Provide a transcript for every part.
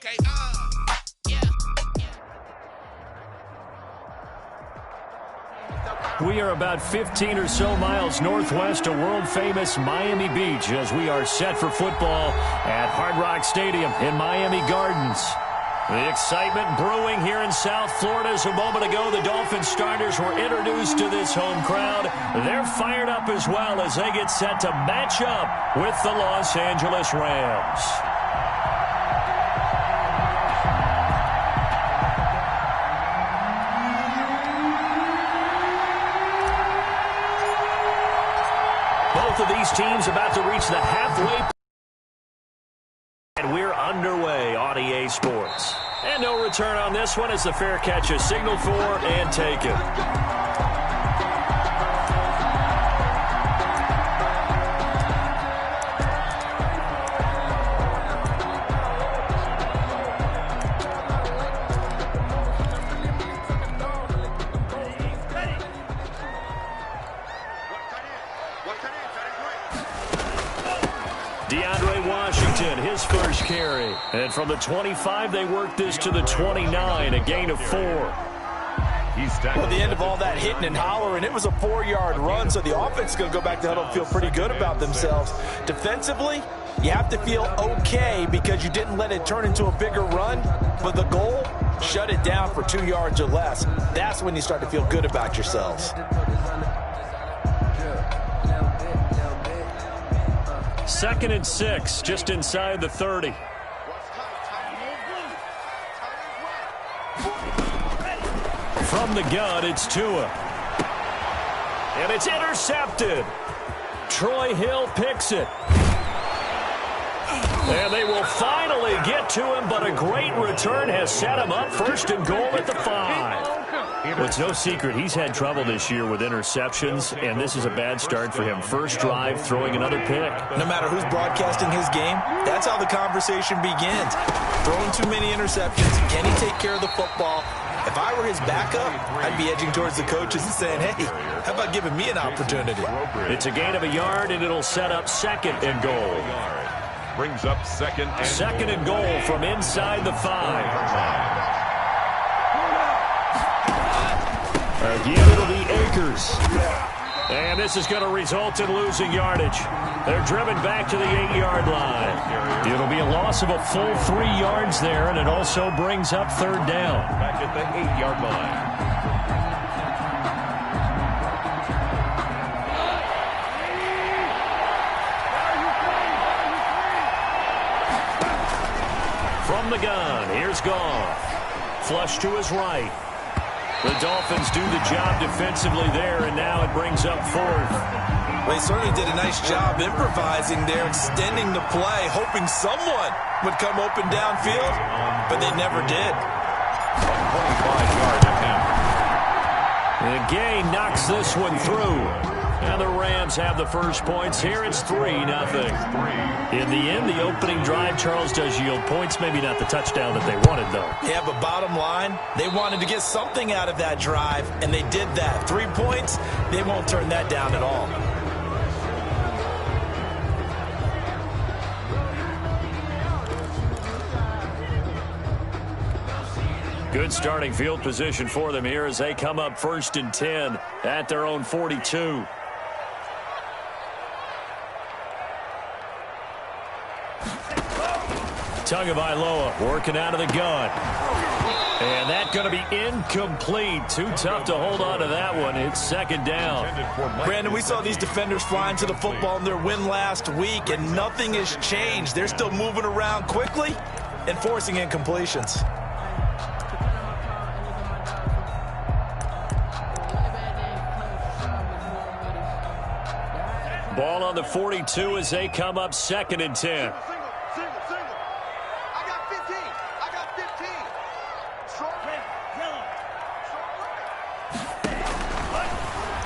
Okay, yeah. We are about 15 or so miles northwest of world-famous Miami Beach as we are set for football at Hard Rock Stadium in Miami Gardens. The excitement brewing here in South Florida as a moment ago the Dolphins starters were introduced to this home crowd. They're fired up as well as they get set to match up with the Los Angeles Rams. Both of these teams about to reach the halfway point. And we're underway on EA Sports. And no return on this one as the fair catch is signaled for and taken. His first carry. And from the 25, they work this to the 29, a gain of 4. Well, the end of all that hitting and hollering, it was a 4-yard run, so the offense is going to go back to huddle and feel pretty good about themselves. Defensively, you have to feel okay because you didn't let it turn into a bigger run, but the goal, shut it down for 2 yards or less. That's when you start to feel good about yourselves. Second and 6, just inside the 30. From the gun, it's Tua. And it's intercepted. Troy Hill picks it. And they will finally get to him, but a great return has set him up first and goal at the 5. Well, it's no secret he's had trouble this year with interceptions, and this is a bad start for him. First drive, throwing another pick. No matter who's broadcasting his game, that's how the conversation begins. Throwing too many interceptions. Can he take care of the football? If I were his backup, I'd be edging towards the coaches and saying, hey, how about giving me an opportunity? It's a gain of a yard, and it'll set up second and goal. Brings up second and goal from inside the 5. Again, it'll be Akers. And this is going to result in losing yardage. They're driven back to the 8-yard line. It'll be a loss of a full 3 yards there, and it also brings up third down. Back at the 8-yard line. From the gun, here's Goff. Flush to his right. The Dolphins do the job defensively there, and now it brings up 4th. They certainly did a nice job improvising there, extending the play, hoping someone would come open downfield, but they never did. A 25-yard attempt. The gain knocks this one through. And the Rams have the first points here. It's 3-0. In the end, the opening drive, Charles, does yield points. Maybe not the touchdown that they wanted, though. Yeah, but bottom line, they wanted to get something out of that drive, and they did that. 3 points, they won't turn that down at all. Good starting field position for them here as they come up 1st and 10 at their own 42. Tagovailoa working out of the gun. And that's going to be incomplete. Too tough to hold on to that one. It's second down. Brandon, we saw these defenders flying to the football in their win last week, and nothing has changed. They're still moving around quickly and forcing incompletions. Ball on the 42 as they come up 2nd and 10.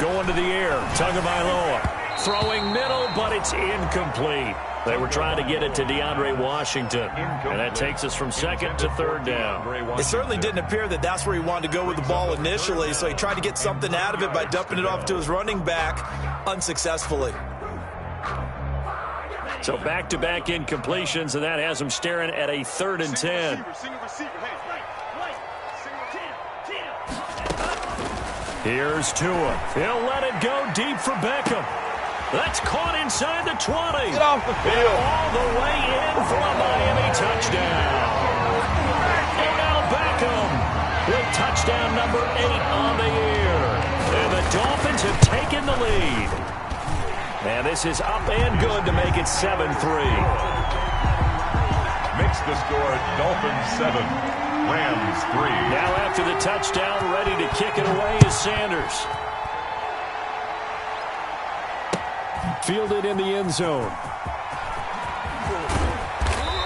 Going to the air, Tagovailoa throwing middle, but it's incomplete. They were trying to get it to DeAndre Washington, and that takes us from 2nd to 3rd down. It certainly didn't appear that that's where he wanted to go with the ball initially, so he tried to get something out of it by dumping it off to his running back unsuccessfully. So back-to-back incompletions, and that has them staring at a 3rd and 10. Here's Tua. He'll let it go deep for Beckham. That's caught inside the 20. Get off the field. All the way in for a Miami touchdown. Odell Beckham with touchdown number 8 on the year. And the Dolphins have taken the lead. And this is up and good to make it 7-3. Makes the score Dolphins 7, Rams 3. Now after the touchdown, ready to kick it away is Sanders. Fielded in the end zone.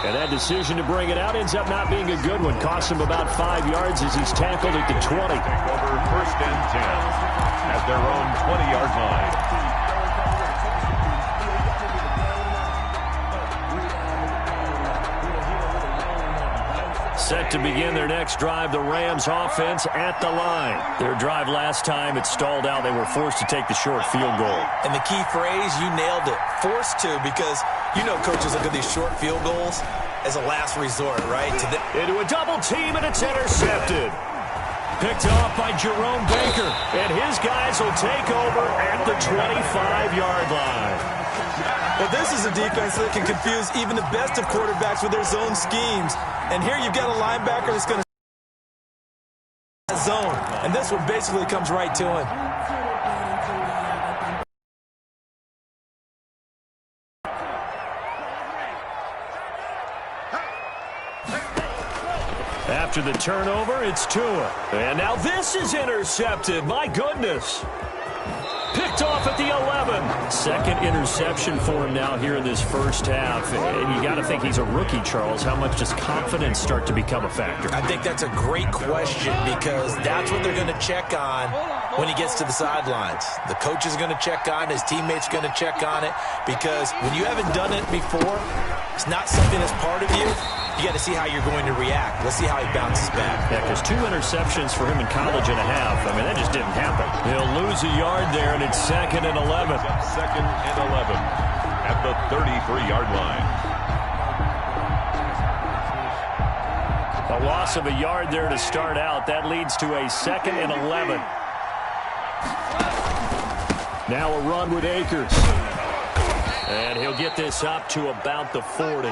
And that decision to bring it out ends up not being a good one. Costs him about 5 yards as he's tackled at the 20. Take over 1st and 10 at their own 20-yard line. Set to begin their next drive, the Rams offense at the line. Their drive last time, it stalled out. They were forced to take the short field goal. And the key phrase, you nailed it, forced to, because you know coaches look at these short field goals as a last resort, right? Into a double team, and it's intercepted. Picked off by Jerome Baker, and his guys will take over at the 25-yard line. Well, this is a defense that can confuse even the best of quarterbacks with their zone schemes. And here you've got a linebacker that's going to zone. And this one basically comes right to him. After the turnover, it's Tua. And now this is intercepted. My goodness. Picked off at the 11. Second interception for him now here in this first half. And you got to think he's a rookie, Charles. How much does confidence start to become a factor? I think that's a great question because that's what they're going to check on when he gets to the sidelines. The coach is going to check on it. His teammates are going to check on it because when you haven't done it before, it's not something that's part of you. You got to see how you're going to react. Let's see how he bounces back. Yeah, because 2 interceptions for him in college and a half. I mean, that just didn't happen. He'll lose a yard there, and it's 2nd and 11. 2nd and 11 at the 33-yard line. A loss of a yard there to start out. That leads to a 2nd and 11. Now a run with Akers. And he'll get this up to about the 40.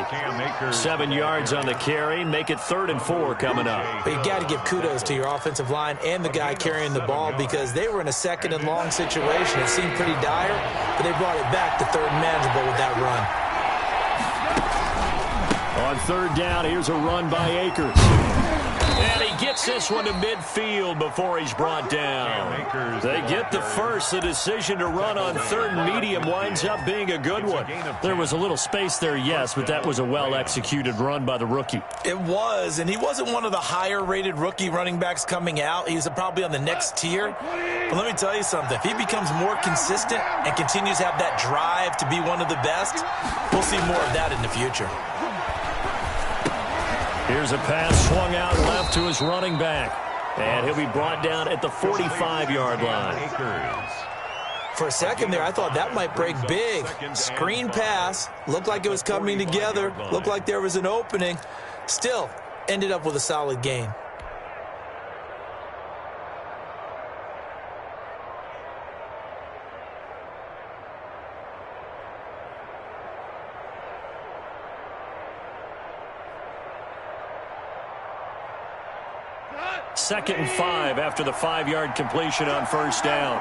7 yards on the carry. Make it 3rd and 4 coming up. But you got to give kudos to your offensive line and the guy carrying the ball because they were in a 2nd and long situation. It seemed pretty dire, but they brought it back to 3rd and manageable with that run. On 3rd down, here's a run by Akers. And he gets this one to midfield before he's brought down. They get the first. The decision to run on 3rd and medium winds up being a good one. There was a little space there, yes, but that was a well-executed run by the rookie. It was, and he wasn't one of the higher-rated rookie running backs coming out. He's probably on the next tier. But let me tell you something. If he becomes more consistent and continues to have that drive to be one of the best, we'll see more of that in the future. Here's a pass swung out left to his running back. And he'll be brought down at the 45-yard line. For a second there, I thought that might break big. Screen pass. Looked like it was coming together. Looked like there was an opening. Still, ended up with a solid gain. Second and 5 after the 5-yard completion on 1st down.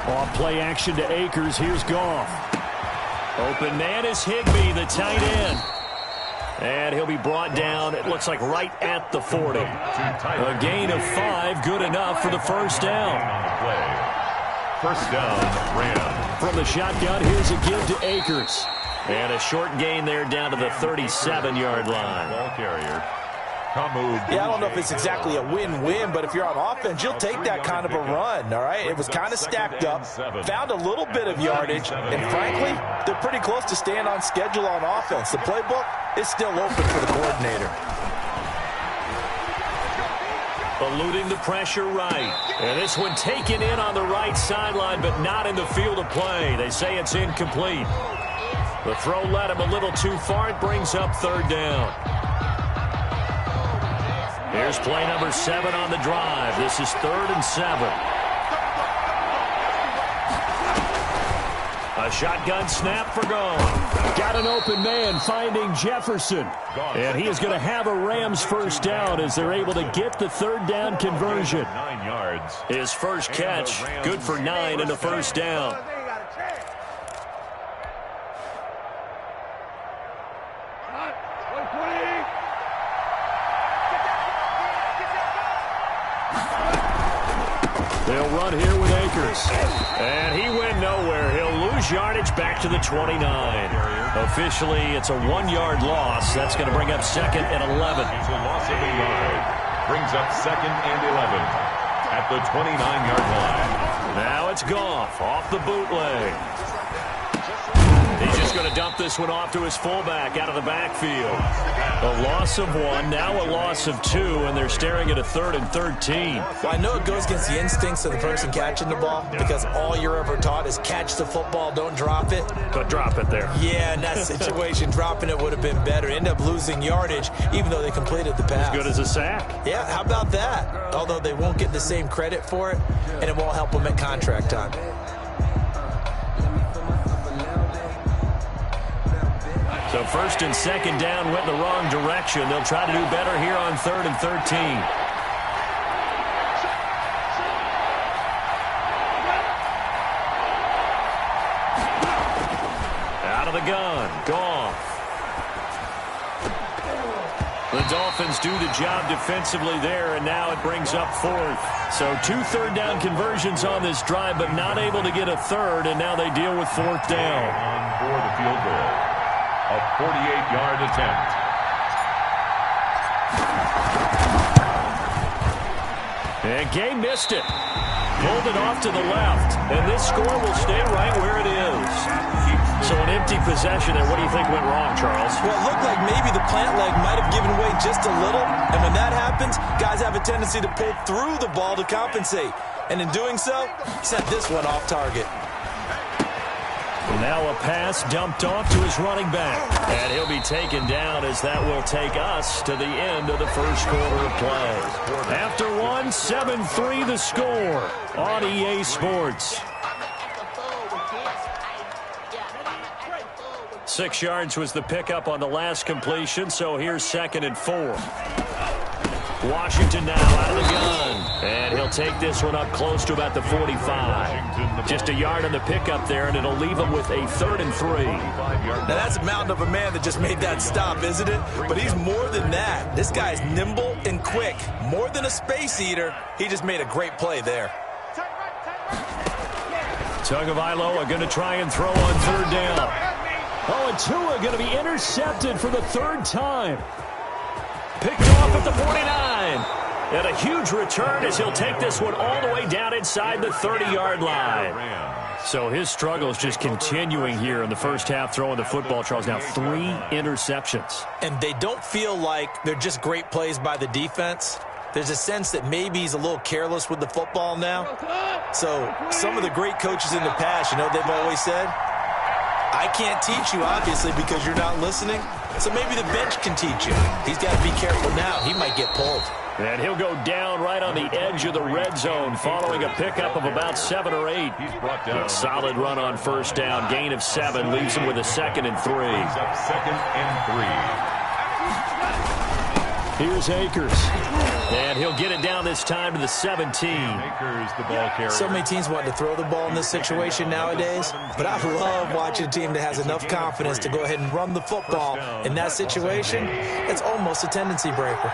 Off play action to Akers. Here's Goff. Open man is Higbee, the tight end. And he'll be brought down, it looks like right at the 40. A gain of 5, good enough for the 1st down. 1st down, Rams. From the shotgun, here's a give to Akers. And a short gain there down to the 37-yard line. Ball carrier. Yeah, I don't know if it's exactly a win-win, but if you're on offense, you'll take that kind of a run, all right? It was kind of stacked up, found a little bit of yardage, and frankly, they're pretty close to staying on schedule on offense. The playbook is still open for the coordinator. Eluding the pressure right. And this one taken in on the right sideline, but not in the field of play. They say it's incomplete. The throw led him a little too far. It brings up third down. Here's play number 7 on the drive. This is 3rd and 7. A shotgun snap for Gone. Got an open man finding Jefferson. And he is going to have a Rams first down as they're able to get the third down conversion. 9 yards. His first catch, good for 9 and a first down. They'll run here with Akers. And he went nowhere. He'll lose yardage back to the 29. Officially, it's a 1-yard loss. That's going to bring up 2nd and 11. It's a loss of a yard. Brings up 2nd and 11 at the 29-yard line. Now it's Goff off the bootleg. He's just going to dump this one off to his fullback out of the backfield. A loss of 1, now a loss of 2, and they're staring at a 3rd and 13. Well, I know it goes against the instincts of the person catching the ball because all you're ever taught is catch the football, don't drop it. But drop it there. Yeah, in that situation, dropping it would have been better. End up losing yardage, even though they completed the pass. As good as a sack. Yeah, how about that? Although they won't get the same credit for it, and it won't help them at contract time. So 1st and 2nd down went in the wrong direction. They'll try to do better here on 3rd and 13. Out of the gun. Goff. The Dolphins do the job defensively there, and now it brings up 4th. So 2 third down conversions on this drive, but not able to get a 3rd, and now they deal with 4th down. On for the field goal. A 48-yard attempt. And Gay missed it. Pulled it off to the left. And this score will stay right where it is. So an empty possession there. What do you think went wrong, Charles? Well, it looked like maybe the plant leg might have given way just a little. And when that happens, guys have a tendency to pull through the ball to compensate. And in doing so, sent this one off target. Now a pass dumped off to his running back. And he'll be taken down as that will take us to the end of the first quarter of play. After 1, 7-3 the score on EA Sports. 6 yards was the pickup on the last completion, so here's 2nd and 4. Washington now out of the gun. And he'll take this one up close to about the 45. Just a yard on the pickup there, and it'll leave him with a 3rd and 3. Now that's a mountain of a man that just made that stop, isn't it? But he's more than that. This guy's nimble and quick. More than a space eater. He just made a great play there. Tagovailoa going to try and throw on 3rd down. Oh, and Tua going to be intercepted for the 3rd time. Picked off at the 49. And a huge return as he'll take this one all the way down inside the 30-yard line. So his struggle is just continuing here in the first half, throwing the football, Charles. Now 3 interceptions. And they don't feel like they're just great plays by the defense. There's a sense that maybe he's a little careless with the football now. So some of the great coaches in the past, you know, they've always said, I can't teach you, obviously, because you're not listening. So maybe the bench can teach you. He's got to be careful now. He might get pulled. And he'll go down right on the edge of the red zone following a pickup of about 7 or 8. A solid run on first down. Gain of 7 leaves him with a 2nd and 3. 2nd and 3. Here's Akers. And he'll get it down this time to the 17. Akers, the ball carrier. So many teams want to throw the ball in this situation nowadays, but I love watching a team that has enough confidence to go ahead and run the football. In that situation, it's almost a tendency breaker.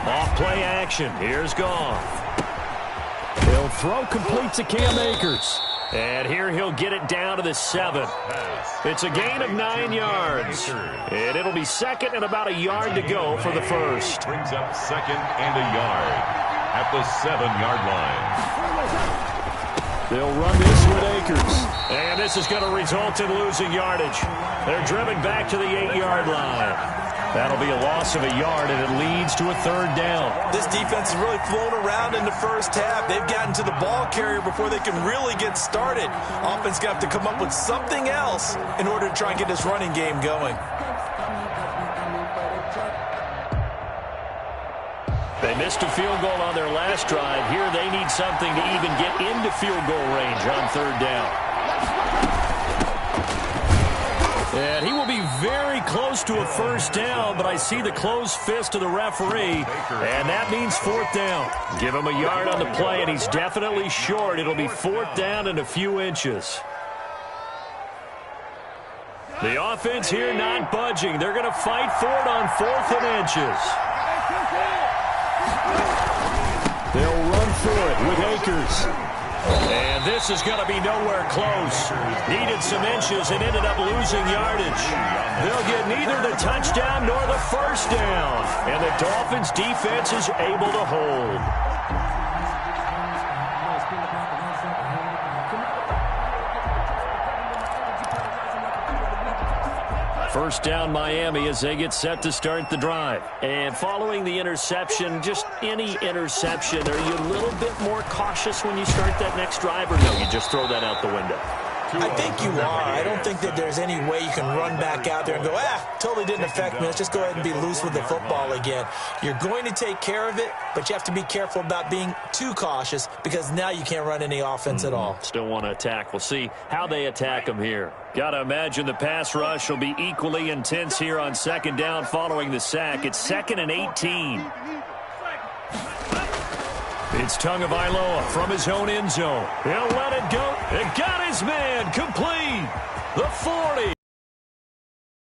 Off-play action. Here's Goff. He'll throw complete to Cam Akers. And here he'll get it down to the 7. It's a gain of 9 yards. And it'll be 2nd and about a yard to go for the first. Brings up 2nd and a yard at the 7-yard line. They'll run this with Akers. And this is going to result in losing yardage. They're driven back to the 8-yard line. That'll be a loss of a yard, and it leads to a 3rd down. This defense has really flown around in the first half. They've gotten to the ball carrier before they can really get started. Offense going to have to come up with something else in order to try and get this running game going. They missed a field goal on their last drive. Here they need something to even get into field goal range on 3rd down. And he will be very close to a 1st down, but I see the closed fist of the referee, and that means 4th down. Give him a yard on the play, and he's definitely short. It'll be 4th down and a few inches. The offense here not budging. They're going to fight for it on 4th and inches. They'll run for it with Akers. And this is going to be nowhere close. Needed some inches and ended up losing yardage. They'll get neither the touchdown nor the 1st down. And the Dolphins' defense is able to hold. First down Miami as they get set to start the drive. And following the interception, just any interception, are you a little bit more cautious when you start that next drive, or no, you just throw that out the window? I think you are. I don't think that there's any way you can run back out there and go, totally didn't affect me. Let's just go ahead and be loose with the football again. You're going to take care of it, but you have to be careful about being too cautious because now you can't run any offense at all. Still want to attack. We'll see how they attack them here. Got to imagine the pass rush will be equally intense here on 2nd down following the sack. It's 2nd and 18. It's Tagovailoa from his own end zone. He'll let it go. It got his man complete. The 40.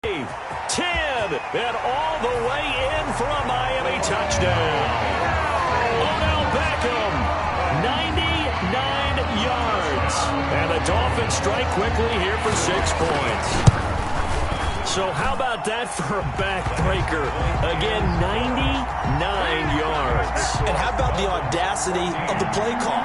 10. And all the way in for a Miami touchdown. Odell Beckham. 99 yards. And the Dolphins strike quickly here for 6 points. So how about that for a backbreaker? Again, 99 yards. And how about the audacity of the play call?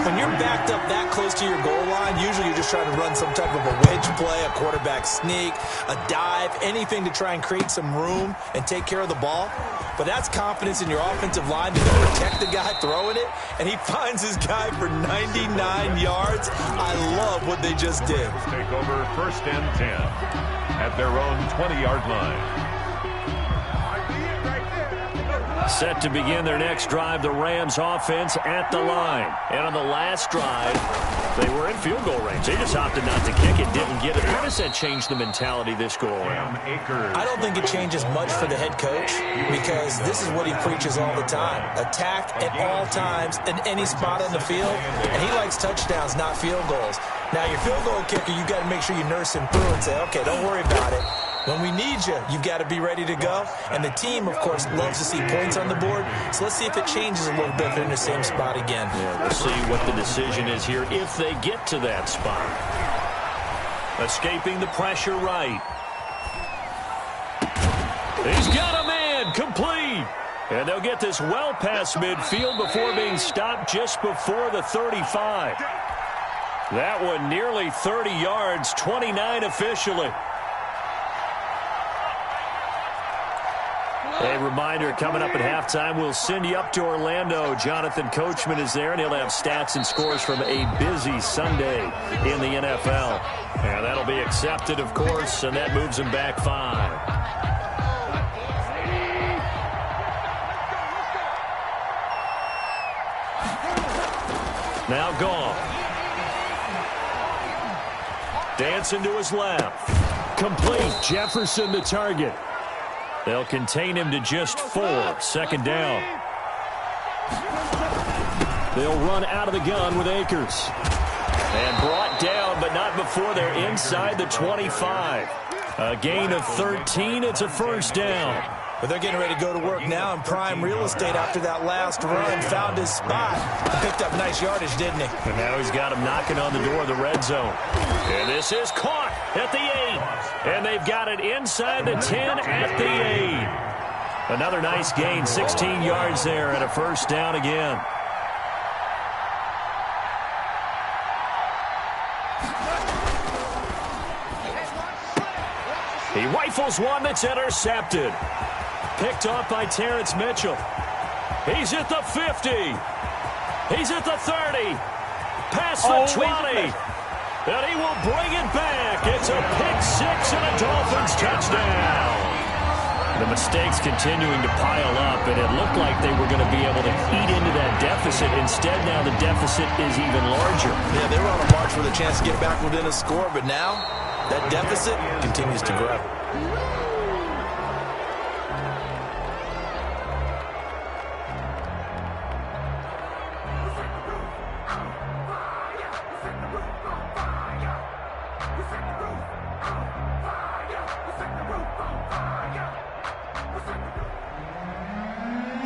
When you're backed up that close to your goal line, usually you're just trying to run some type of a wedge play, a quarterback sneak, a dive, anything to try and create some room and take care of the ball. But that's confidence in your offensive line to protect the guy throwing it, and he finds his guy for 99 yards. I love what they just did. Take over 1st and 10 at their own 20-yard line. Set to begin their next drive, the Rams offense at the line. And on the last drive, they were in field goal range. They just opted not to kick it, didn't get it. How does that change the mentality this go around? I don't think it changes much for the head coach because this is what he preaches all the time. Attack at all times in any spot on the field, and he likes touchdowns, not field goals. Now, your field goal kicker, you've got to make sure you nurse him through and say, okay, don't worry about it. When we need you, you've got to be ready to go. And the team, of course, loves to see points on the board. So let's see if it changes a little bit if they're in the same spot again. Yeah, we'll see what the decision is here if they get to that spot. Escaping the pressure right. He's got a man complete. And they'll get this well past midfield before being stopped just before the 35. That one nearly 30 yards, 29 officially. A reminder, coming up at halftime, we'll send you up to Orlando. Jonathan Coachman is there, and he'll have stats and scores from a busy Sunday in the NFL. And that'll be accepted, of course, and that moves him back 5. Now gone. Dancing to his left. Complete. Jefferson the target. They'll contain him to just 4. 2nd down. They'll run out of the gun with Akers. And brought down, but not before they're inside the 25. A gain of 13. It's a 1st down. But they're getting ready to go to work now in prime real estate after that last run. Found his spot and picked up nice yardage, didn't he? And now he's got him knocking on the door of the red zone. And this is caught at the 8. And they've got it inside the 10 at the 8. Another nice gain, 16 yards there and a 1st down again. He rifles one that's intercepted. Picked off by Terrence Mitchell. He's at the 50. He's at the 30. Past the 20. And he will bring it back. It's a pick six and a Dolphins touchdown. The mistakes continuing to pile up, and it looked like they were going to be able to eat into that deficit. Instead, now the deficit is even larger. Yeah, they were on a march for the chance to get back within a score, but now that deficit continues to grow.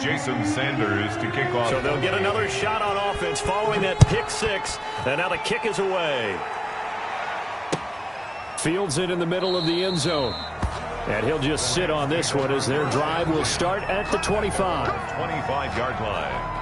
Jason Sanders to kick off. So they'll get another shot on offense following that pick six, and now the kick is away. Fields it in the middle of the end zone. And he'll just sit on this one as their drive will start at the 25. 25-yard line.